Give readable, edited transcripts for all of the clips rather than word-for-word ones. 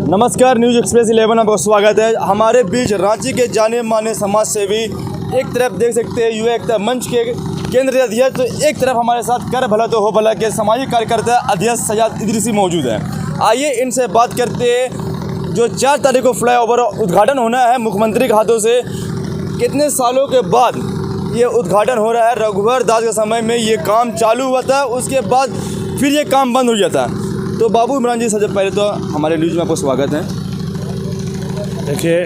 नमस्कार, news express 11 आपका स्वागत है। हमारे बीच रांची के जाने माने समाज सेवी, एक तरफ देख सकते हैं युवा एकता मंच के केंद्रीय अध्यक्ष, तो एक तरफ हमारे साथ कर भला तो हो भला के सामाजिक कार्यकर्ता अध्यक्ष सजाद इदरीसी मौजूद हैं। आइए इनसे बात करते हैं। जो 4 तारीख को फ्लाईओवर उद्घाटन होना है मुख्यमंत्री के हाथों से, कितने सालों के बाद ये उद्घाटन हो रहा है। रघुवर दास के समय में ये काम चालू हुआ था, उसके बाद फिर ये काम बंद हो गया था। तो बाबू इमरान जी, सबसे पहले तो हमारे न्यूज़ में आपको स्वागत है। देखिए,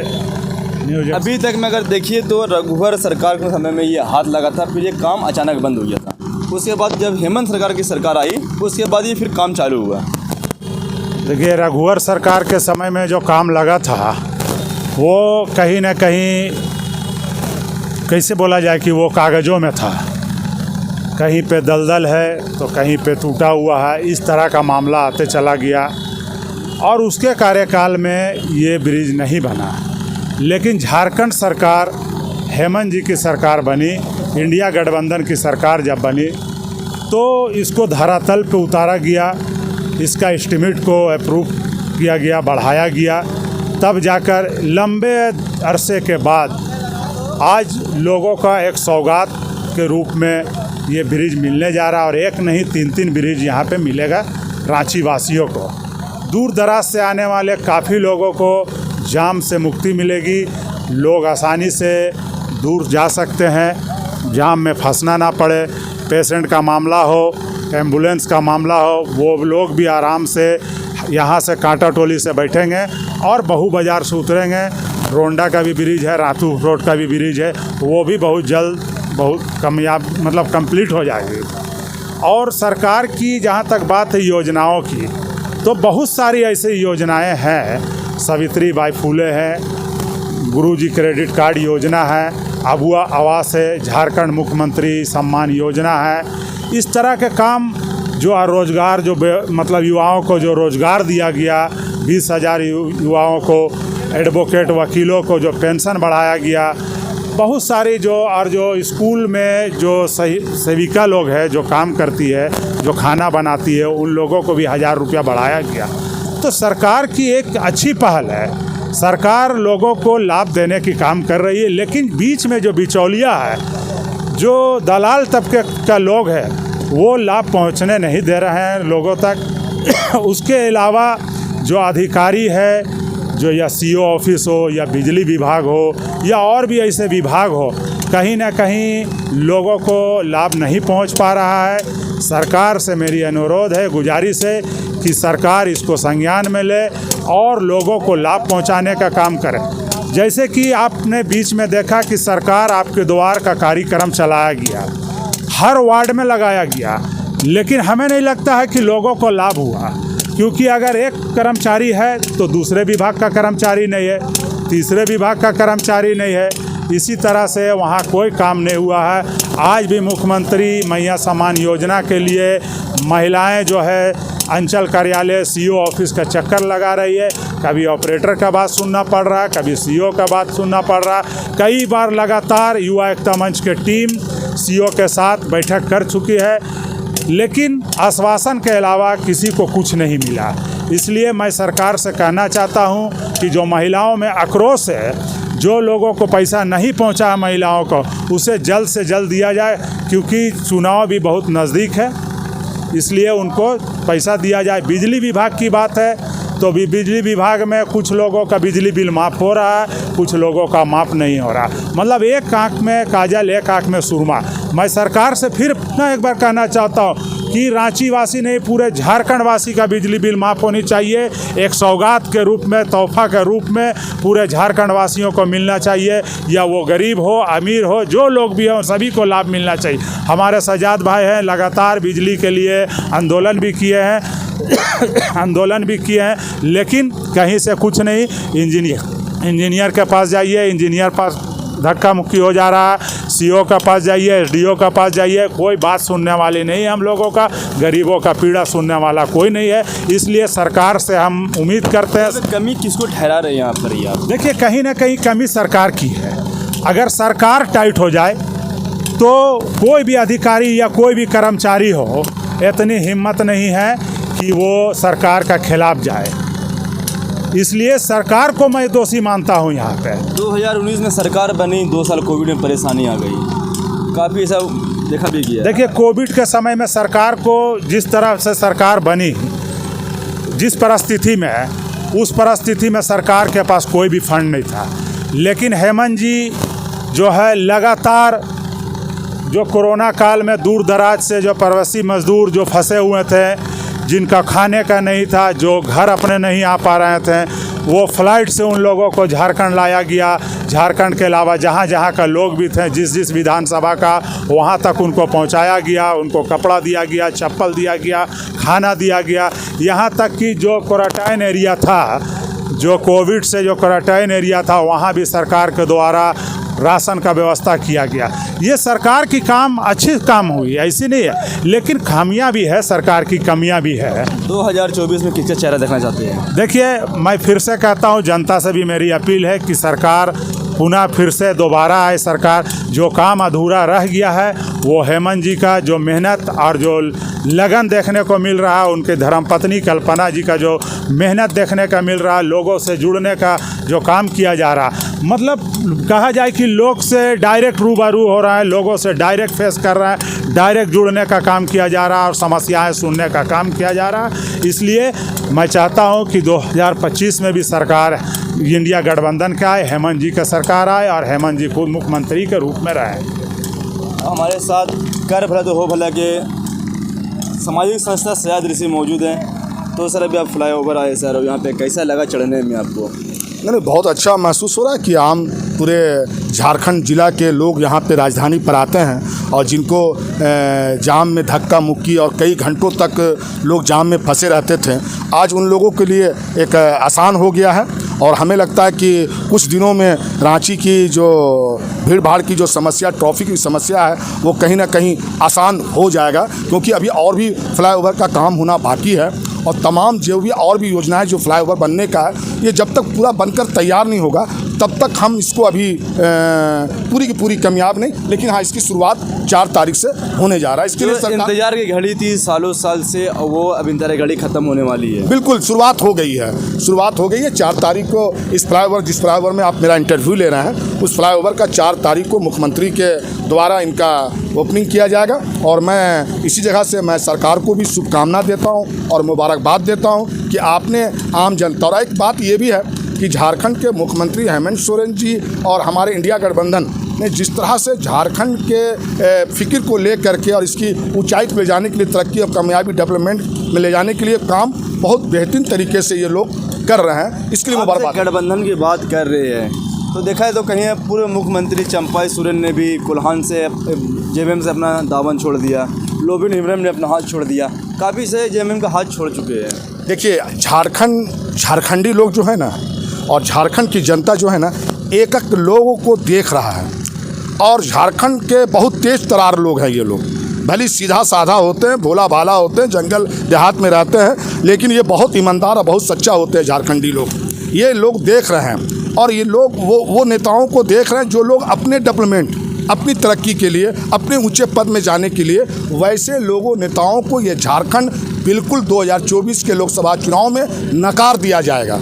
न्यूज़ अभी तक में अगर देखिए तो रघुवर सरकार के समय में ये हाथ लगा था, फिर ये काम अचानक बंद हो गया था। उसके बाद जब हेमंत सरकार की सरकार आई, उसके बाद ये फिर काम चालू हुआ। देखिए, रघुवर सरकार के समय में जो काम लगा था वो कहीं ना कहीं, कैसे बोला जाए कि वो कागज़ों में था। कहीं पे दलदल है तो कहीं पे टूटा हुआ है, इस तरह का मामला आते चला गया और उसके कार्यकाल में ये ब्रिज नहीं बना। लेकिन झारखंड सरकार, हेमंत जी की सरकार बनी, इंडिया गठबंधन की सरकार जब बनी तो इसको धरातल पे उतारा गया, इसका एस्टीमेट को अप्रूव किया गया, बढ़ाया गया, तब जाकर लंबे अरसे के बाद आज लोगों का एक सौगात के रूप में ये ब्रिज मिलने जा रहा है। और एक नहीं, 3 ब्रिज यहाँ पे मिलेगा रांची वासियों को। दूर दराज से आने वाले काफ़ी लोगों को जाम से मुक्ति मिलेगी, लोग आसानी से दूर जा सकते हैं, जाम में फंसना ना पड़े। पेशेंट का मामला हो, एम्बुलेंस का मामला हो, वो लोग भी आराम से यहाँ से कांटा टोली से बैठेंगे और बहू बाज़ार से उतरेंगे। रोंडा का भी ब्रिज है, रातू रोड का भी ब्रिज है, वो भी बहुत जल्द बहुत कामयाब कंप्लीट हो जाएगी। और सरकार की जहाँ तक बात है योजनाओं की, तो बहुत सारी ऐसी योजनाएं हैं। सावित्री बाई फुले है, गुरुजी क्रेडिट कार्ड योजना है, अबुआ आवास है, झारखंड मुख्यमंत्री सम्मान योजना है। इस तरह के काम जो रोज़गार, जो युवाओं को जो रोज़गार दिया गया, 20,000 युवाओं को, एडवोकेट वकीलों को जो पेंशन बढ़ाया गया, बहुत सारी जो स्कूल में जो सेविका लोग हैं जो काम करती है, जो खाना बनाती है, उन लोगों को भी 1,000 रुपया बढ़ाया गया। तो सरकार की एक अच्छी पहल है, सरकार लोगों को लाभ देने की काम कर रही है। लेकिन बीच में जो बिचौलिया है, जो दलाल तबके का लोग है, वो लाभ पहुंचने नहीं दे रहे हैं लोगों तक। उसके अलावा जो अधिकारी है, जो या सीओ ऑफिस हो या बिजली विभाग हो या और भी ऐसे विभाग हो, कहीं ना कहीं लोगों को लाभ नहीं पहुंच पा रहा है। सरकार से मेरी अनुरोध है, गुजारिश है कि सरकार इसको संज्ञान में ले और लोगों को लाभ पहुंचाने का काम करे। जैसे कि आपने बीच में देखा कि सरकार आपके द्वार का कार्यक्रम चलाया गया, हर वार्ड में लगाया गया, लेकिन हमें नहीं लगता है कि लोगों को लाभ हुआ। क्योंकि अगर एक कर्मचारी है तो दूसरे विभाग का कर्मचारी नहीं है, तीसरे विभाग का कर्मचारी नहीं है, इसी तरह से वहाँ कोई काम नहीं हुआ है। आज भी मुख्यमंत्री मैया सम्मान योजना के लिए महिलाएं जो है अंचल कार्यालय, सीओ ऑफिस का चक्कर लगा रही है। कभी ऑपरेटर का बात सुनना पड़ रहा है, कभी सीओ का बात सुनना पड़ रहा है। कई बार लगातार युवा एकता मंच की टीम सीओ के साथ बैठक कर चुकी है, लेकिन आश्वासन के अलावा किसी को कुछ नहीं मिला। इसलिए मैं सरकार से कहना चाहता हूं कि जो महिलाओं में आक्रोश है, जो लोगों को पैसा नहीं पहुंचा है महिलाओं को, उसे जल्द से जल्द दिया जाए, क्योंकि चुनाव भी बहुत नज़दीक है, इसलिए उनको पैसा दिया जाए। बिजली विभाग की बात है तो भी बिजली विभाग में कुछ लोगों का बिजली बिल माफ़ हो रहा है, कुछ लोगों का माफ़ नहीं हो रहा। मतलब एक आँख में काजल, एक आँख में सुरमा। मैं सरकार से फिर एक बार कहना चाहता हूँ कि रांची वासी नहीं, पूरे झारखंड वासी का बिजली बिल माफ़ होनी चाहिए। एक सौगात के रूप में, तोहफा के रूप में पूरे झारखंड वासियों को मिलना चाहिए, या वो गरीब हो, अमीर हो, जो लोग भी हों, सभी को लाभ मिलना चाहिए। हमारे सजाद भाई हैं, लगातार बिजली के लिए आंदोलन भी किए हैं लेकिन कहीं से कुछ नहीं। इंजीनियर के पास जाइए, इंजीनियर पास धक्का मुक्की हो जा रहा है, सीओ का पास जाइए, एसडीओ का पास जाइए, कोई बात सुनने वाली नहीं है। हम लोगों का, गरीबों का पीड़ा सुनने वाला कोई नहीं है। इसलिए सरकार से हम उम्मीद करते हैं। कमी किसको ठहरा रहे हैं यहाँ पर? आप देखिए, कहीं ना कहीं कमी सरकार की है। अगर सरकार टाइट हो जाए तो कोई भी अधिकारी या कोई भी कर्मचारी हो, इतनी हिम्मत नहीं है कि वो सरकार का खिलाफ जाए। इसलिए सरकार को मैं दोषी मानता हूँ यहाँ पे। 2019 में सरकार बनी, 2 साल कोविड में परेशानी आ गई, काफ़ी ऐसा देखा भी गया। देखिए, कोविड के समय में सरकार को जिस तरह से सरकार बनी, जिस परिस्थिति में, उस परिस्थिति में सरकार के पास कोई भी फंड नहीं था। लेकिन हेमंत जी जो है लगातार जो कोरोना काल में दूर दराज से जो प्रवासी मजदूर जो फंसे हुए थे, जिनका खाने का नहीं था, जो घर अपने नहीं आ पा रहे थे, वो फ्लाइट से उन लोगों को झारखंड लाया गया। झारखंड के अलावा जहाँ जहाँ का लोग भी थे, जिस जिस विधानसभा का, वहाँ तक उनको पहुँचाया गया। उनको कपड़ा दिया गया, चप्पल दिया गया, खाना दिया गया। यहाँ तक कि जो क्वारंटाइन एरिया था, जो कोविड से जो क्वारंटाइन एरिया था, वहाँ भी सरकार के द्वारा राशन का व्यवस्था किया गया। ये सरकार की काम अच्छी काम हुई, ऐसी नहीं है, लेकिन खामियां भी है, सरकार की कमियां भी है। 2024 में किसका चेहरा देखना चाहते हैं? देखिए, मैं फिर से कहता हूं, जनता से भी मेरी अपील है कि सरकार पुनः फिर से दोबारा आए। सरकार, जो काम अधूरा रह गया है वो हेमंत जी का जो मेहनत और जो लगन देखने को मिल रहा है, उनके धर्मपत्नी कल्पना जी का जो मेहनत देखने का मिल रहा है, लोगों से जुड़ने का जो काम किया जा रहा, मतलब कहा जाए कि लोग से डायरेक्ट रूबरू हो रहा है, लोगों से डायरेक्ट फेस कर रहा है, डायरेक्ट जुड़ने का काम किया जा रहा है और समस्याएं सुनने का काम किया जा रहा है। इसलिए मैं चाहता हूं कि 2025 में भी सरकार इंडिया गठबंधन का आए, हेमंत जी का सरकार आए और हेमंत जी खुद मुख्यमंत्री के रूप में रहे। हमारे साथ कर भला तो हो भला के सामाजिक संस्था सयाद ऋषि मौजूद हैं। तो सर, अभी आप फ्लाईओवर आए सर, और यहाँ पे कैसा लगा चढ़ने में आपको? नहीं, बहुत अच्छा महसूस हो रहा है कि आम पूरे झारखंड जिला के लोग यहाँ पे राजधानी पर आते हैं और जिनको जाम में धक्का मुक्की और कई घंटों तक लोग जाम में फंसे रहते थे, आज उन लोगों के लिए एक आसान हो गया है। और हमें लगता है कि कुछ दिनों में रांची की जो भीड़ भाड़ की जो समस्या, ट्रैफिक की समस्या है, वो कहीं ना कहीं आसान हो जाएगा, क्योंकि अभी और भी फ्लाईओवर का काम होना बाकी है। और तमाम जो भी और भी योजनाएं जो फ्लाईओवर बनने का है, ये जब तक पूरा बनकर तैयार नहीं होगा तब तक हम इसको अभी पूरी की पूरी कामयाब नहीं, लेकिन हाँ, इसकी शुरुआत 4 तारीख से होने जा रहा है। इसके लिए इंतजार की घड़ी थी सालों साल से, और वो अब इंतजार घड़ी खत्म होने वाली है। बिल्कुल शुरुआत हो गई है, शुरुआत हो गई है। 4 तारीख को इस फ्लाईओवर, जिस फ्लाईओवर में आप मेरा इंटरव्यू ले रहे हैं, उस फ्लाईओवर का 4 तारीख को मुख्यमंत्री के द्वारा इनका ओपनिंग किया जाएगा। और मैं इसी जगह से मैं सरकार को भी शुभकामना देता हूँ और मुबारकबाद देता हूँ कि आपने आम जनता, और एक बात ये भी है कि झारखंड के मुख्यमंत्री हेमंत सोरेन जी और हमारे इंडिया गठबंधन ने जिस तरह से झारखंड के फिक्र को ले करके और इसकी ऊंचाई पर ले जाने के लिए, तरक्की और कामयाबी डेवलपमेंट में ले जाने के लिए काम बहुत बेहतरीन तरीके से ये लोग कर रहे हैं, इसके लिए मुबारकबाद। गठबंधन की बात कर रहे हैं तो देखा है तो कहीं पूर्व मुख्यमंत्री चंपाई सोरेन ने भी कोल्हान से जेएमएम से अपना दामन छोड़ दिया, लोबिन इब्राहिम ने अपना हाथ छोड़ दिया, काफ़ी से जेएमएम का हाथ छोड़ चुके हैं। देखिए, झारखंडी लोग जो है ना, और झारखंड की जनता जो है ना, एक एक लोगों को देख रहा है। और झारखंड के बहुत तेज तरार लोग हैं ये लोग, भले सीधा साधा होते हैं, भोला भाला होते हैं, जंगल देहात में रहते हैं, लेकिन ये बहुत ईमानदार और बहुत सच्चा होते हैं झारखंडी लोग। ये लोग देख रहे हैं, और ये लोग वो नेताओं को देख रहे हैं जो लोग अपने डेवलपमेंट, अपनी तरक्की के लिए, अपने ऊंचे पद में जाने के लिए, वैसे लोगों नेताओं को ये झारखंड बिल्कुल 2024 के लोकसभा चुनाव में नकार दिया जाएगा।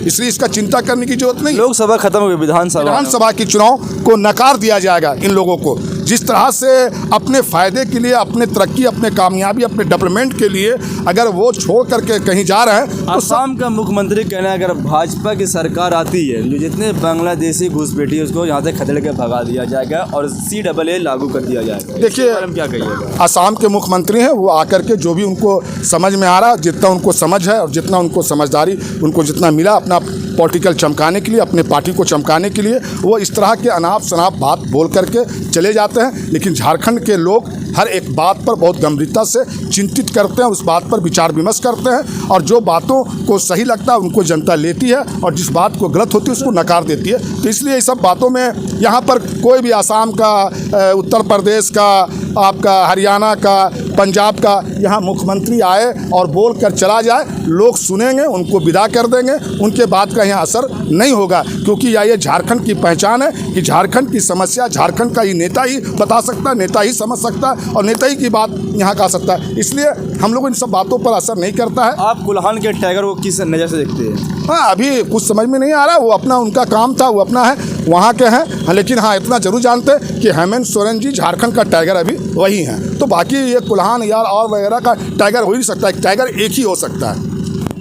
इसलिए इसका चिंता करने की जरूरत नहीं। लोकसभा खत्म हो गई, विधानसभा की चुनाव को नकार दिया जाएगा इन लोगों को। जिस तरह से अपने फ़ायदे के लिए, अपने तरक्की, अपने कामयाबी, अपने डेवलपमेंट के लिए अगर वो छोड़ करके कहीं जा रहे हैं, तो असम का मुख्यमंत्री कहना है अगर भाजपा की सरकार आती है, जो जितने बांग्लादेशी घुसपैठी है उसको यहाँ से खदेड़ के भगा दिया जाएगा और CAA लागू कर दिया जाएगा। देखिए, क्या कहिएगा? असम के मुख्यमंत्री हैं, वो आकर के जो भी उनको समझ में आ रहा, जितना उनको समझ है और जितना उनको समझदारी उनको जितना मिला अपना पॉलिटिकल चमकाने के लिए, अपने पार्टी को चमकाने के लिए, वो इस तरह के अनाप शनाप बात बोल करके चले जाते हैं। लेकिन झारखंड के लोग हर एक बात पर बहुत गंभीरता से चिंतित करते हैं, उस बात पर विचार विमर्श करते हैं, और जो बातों को सही लगता है उनको जनता लेती है, और जिस बात को गलत होती है उसको नकार देती है। तो इसलिए इस सब बातों में यहाँ पर कोई भी असम का, उत्तर प्रदेश का, आपका हरियाणा का, पंजाब का यहाँ मुख्यमंत्री आए और बोल कर चला जाए, लोग सुनेंगे, उनको विदा कर देंगे, उनके बात का यहाँ असर नहीं होगा, क्योंकि ये झारखंड की पहचान है कि झारखंड की समस्या झारखंड का ही नेता ही बता सकता है, नेता ही समझ सकता है और नेता ही की बात यहाँ का आ सकता है। इसलिए हम लोग इन सब बातों पर असर नहीं करता है। आप कुल्हान के टाइगर को किस नज़र से देखते हैं? हाँ, अभी कुछ समझ में नहीं आ रहा, वो अपना उनका काम था, वो अपना है, वहाँ के हैं। हाँ, लेकिन हाँ इतना जरूर जानते हैं कि हेमंत सोरेन जी झारखंड का टाइगर अभी वही हैं। तो बाकी ये कुल्हान यार और वगैरह का टाइगर हो ही नहीं सकता, एक टाइगर एक ही हो सकता है।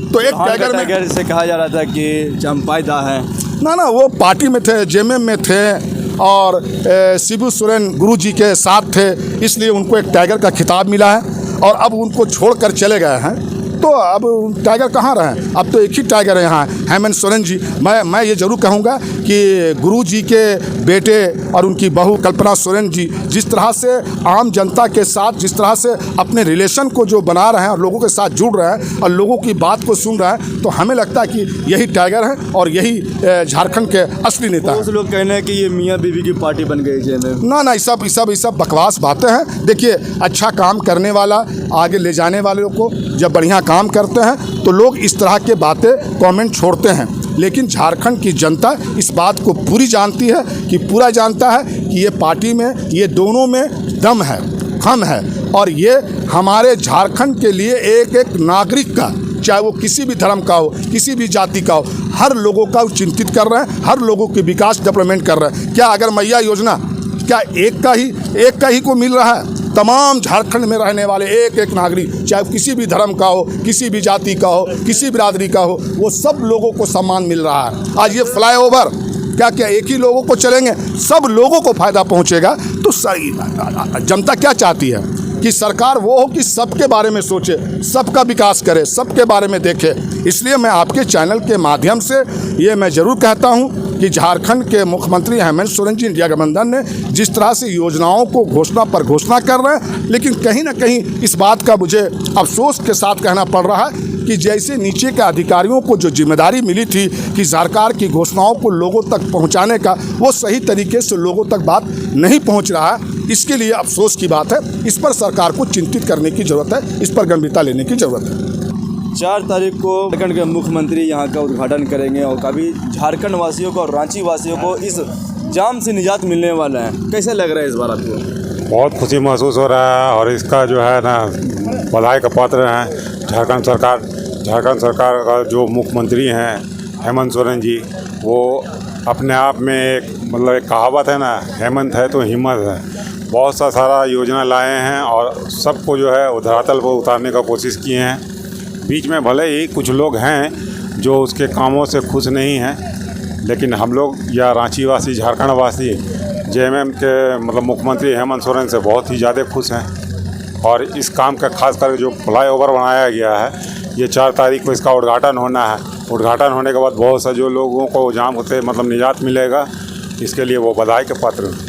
तो एक टाइगर में टाइगर से कहा जा रहा था कि चंपाइदा है ना, वो पार्टी में थे, जेएमएम में थे और शिबू सोरेन गुरु जी के साथ थे, इसलिए उनको एक टाइगर का खिताब मिला है और अब उनको छोड़कर चले गए हैं। तो अब टाइगर कहाँ रहे? अब तो एक ही टाइगर है यहाँ, हेमंत सोरेन जी। मैं ये ज़रूर कहूँगा कि गुरु जी के बेटे और उनकी बहू कल्पना सोरेन जी जिस तरह से आम जनता के साथ, जिस तरह से अपने रिलेशन को जो बना रहे हैं और लोगों के साथ जुड़ रहे हैं और लोगों की बात को सुन रहे हैं, तो हमें लगता है कि यही टाइगर हैं और यही झारखंड के असली नेता हैं। कुछ लोग कहने हैं कि ये मियाँ बीवी की पार्टी बन गई जेएमएम। ना, ये सब बकवास बातें हैं। देखिए, अच्छा काम करने वाला, आगे ले जाने वाले को जब बढ़िया काम करते हैं तो लोग इस तरह के बातें कमेंट छोड़ते हैं, लेकिन झारखंड की जनता इस बात को पूरी जानती है कि पूरा जानता है कि ये पार्टी में, ये दोनों में दम है, खम है और ये हमारे झारखंड के लिए एक एक नागरिक का, चाहे वो किसी भी धर्म का हो, किसी भी जाति का हो, हर लोगों का चिंतित कर रहे हैं, हर लोगों के विकास डेवलपमेंट कर रहे हैं। क्या अगर मैया योजना क्या एक का ही को मिल रहा है? तमाम झारखंड में रहने वाले एक एक नागरिक, चाहे किसी भी धर्म का हो, किसी भी जाति का हो, किसी बिरादरी का हो, वो सब लोगों को सम्मान मिल रहा है। आज ये फ्लाईओवर क्या एक ही लोगों को चलेंगे? सब लोगों को फायदा पहुंचेगा। तो जनता क्या चाहती है कि सरकार वो हो कि सबके बारे में सोचे, सबका विकास करे, सबके बारे में देखे। इसलिए मैं आपके चैनल के माध्यम से ये मैं ज़रूर कहता हूँ कि झारखंड के मुख्यमंत्री हेमंत सोरेन जी इंडिया गठबंधन ने जिस तरह से योजनाओं को घोषणा पर घोषणा कर रहे हैं, लेकिन कहीं ना कहीं इस बात का मुझे अफसोस के साथ कहना पड़ रहा है कि जैसे नीचे के अधिकारियों को जो जिम्मेदारी मिली थी कि सरकार की घोषणाओं को लोगों तक पहुंचाने का, वो सही तरीके से लोगों तक बात नहीं पहुंच रहा है। इसके लिए अफसोस की बात है। इस पर सरकार को चिंतित करने की ज़रूरत है, इस पर गंभीरता लेने की ज़रूरत है। 4 तारीख को झारखंड के मुख्यमंत्री यहाँ का उद्घाटन करेंगे और कभी झारखंड वासियों को और रांची वासियों को इस जाम से निजात मिलने वाला है। कैसे लग रहा है इस बार आपको? बहुत खुशी महसूस हो रहा है और इसका जो है ना बधाई का पात्र हैं झारखंड सरकार का जो मुख्यमंत्री हैं हेमंत सोरेन जी। वो अपने आप में एक कहावत है ना, हेमंत है तो हिम्मत है। बहुत सारा योजना लाए हैं और सबको जो है धरातल पर उतारने का कोशिश किए हैं। बीच में भले ही कुछ लोग हैं जो उसके कामों से खुश नहीं हैं, लेकिन हम लोग या रांची वासी, झारखंड वासी जेएमएम के मुख्यमंत्री हेमंत सोरेन से बहुत ही ज़्यादा खुश हैं। और इस काम का खास कर जो फ्लाईओवर बनाया गया है, ये 4 तारीख को इसका उद्घाटन होना है। उद्घाटन होने के बाद बहुत सा जो लोगों को जाम होते निजात मिलेगा, इसके लिए वो बधाई के पात्र हैं।